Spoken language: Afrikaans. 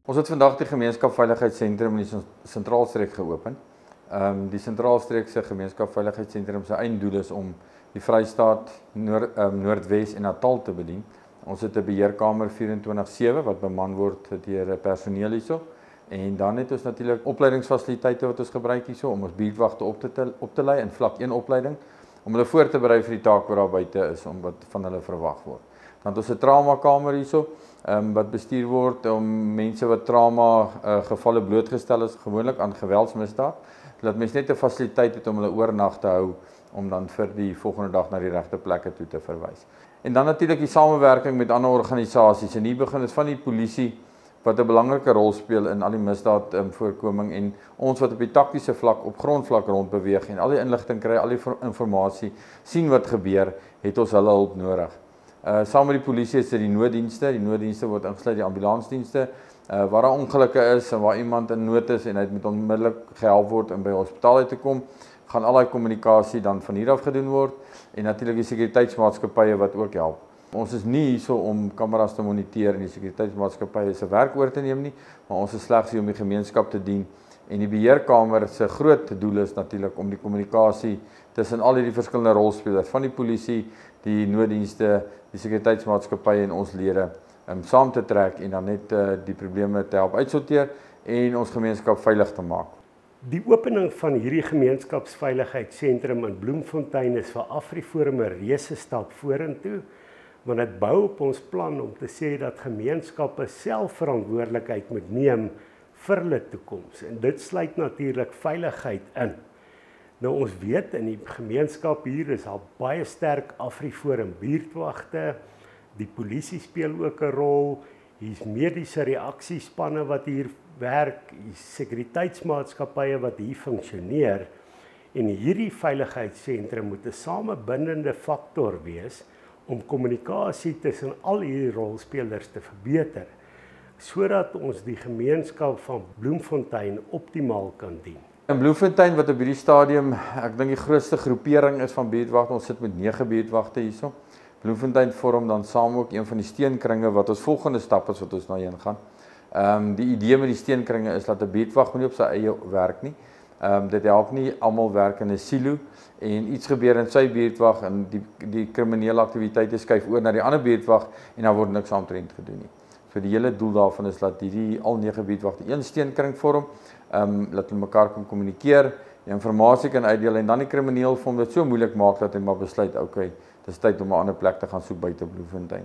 Ons het vandag die gemeenskapsveiligheidssentrum in die Sentraalstreek geopen. Die Sentraalstreekse gemeenskapsveiligheidssentrum se einddoel is om die Vrystaat, Noordwes en Natal te bedien. Ons het 'n beheerkamer 24/7 wat beman word deur personeel hierso. En dan het ons natuurlik opleidingsfasiliteite wat ons gebruik hierso om ons buurtwagte op te lei in vlak 1 opleiding om hulle voor te berei vir die taak wat daar buite is om wat van hulle verwag word. Dan het ons 'n traumakamer hierso wat bestuur word om mense wat trauma gevalle blootgestel is gewoonlik aan geweldsmisdaad, dat mense net 'n fasiliteit het om hulle oornag te hou om dan vir die volgende dag na die regte plekke toe te verwys. En dan natuurlik die samewerking met ander organisasies. En hier begin dit van die polisie wat 'n belangrike rol speel in al die misdaadvoorkoming en ons wat op die taktiese vlak, op grondvlak rondbeweeg en al die inligting kry, al die inligting sien wat gebeur, het ons hulle hulp nodig. Saam met die polisie is dit die nooddienste word ingesluit die ambulansdienste, waar daar ongelukke is en waar iemand in nood is en hy moet onmiddellik gehelp word om by die hospitaal uit te kom, gaan al daai kommunikasie dan van hier af gedoen word en natuurlik die sekuriteitsmaatskappye wat ook help. Ons is nie hierso om kameras te moniteer en die sekuriteitsmaatskappye se werk oor te neem nie, maar ons is slegs hier om die gemeenskap te dien. En die beheerkamer se groot doel is natuurlik om die kommunikasie tussen al hierdie verskillende rolspelers van die polisie, die nooddienste, die sekuriteitsmaatskappye en ons lede saam te trek en dan net die probleme te help uitsorteer en ons gemeenskap veilig te maak. Die opening van hierdie gemeenskapsveiligheidssentrum in Bloemfontein is vir AfriForum 'n reuse stap vorentoe, want dit bou op ons plan om te sê dat gemeenskappe self verantwoordelikheid moet neem vir hulle toekoms. En dit sluit natuurlik veiligheid in. Nou ons weet in die gemeenskap hier is al baie sterk AfriForum buurtwagte, die polisie speel ook 'n rol, hier's mediese reaksiespanne wat hier werk, die sekuriteitsmaatskappye wat hier funksioneer en hierdie veiligheidssentrum moet 'n samebindende faktor wees om kommunikasie tussen al hierdie rolspelers te verbeter, sodat ons die gemeenskap van Bloemfontein optimaal kan dien. In Bloemfontein wat op hierdie stadium, ek dink die grootste groepering is van buurtwagte, ons sit met 9 buurtwagte hierso. Bloemfontein vorm dan saam ook een van die steenkringe wat ons volgende stap is wat ons nou heen gaan. Die idee met die steenkringe is dat 'n buurtwag nie op sy eie werk nie. Dit help nie almal werk in 'n silo en iets gebeur in sy buurtwag en die kriminele aktiwiteite skuif oor na die ander buurtwag en dan word niks aantrent gedoen nie. So die hele doel daarvan is dat hierdie al 9 buurtwagte een steenkring vorm, dat hulle mekaar kan kommunikeer, die inligting kan uitdeel en dan die krimineel vir hom dit so moeilik maak dat hy maar besluit, okay, dis tyd om 'n ander plek te gaan soek buite Bloemfontein.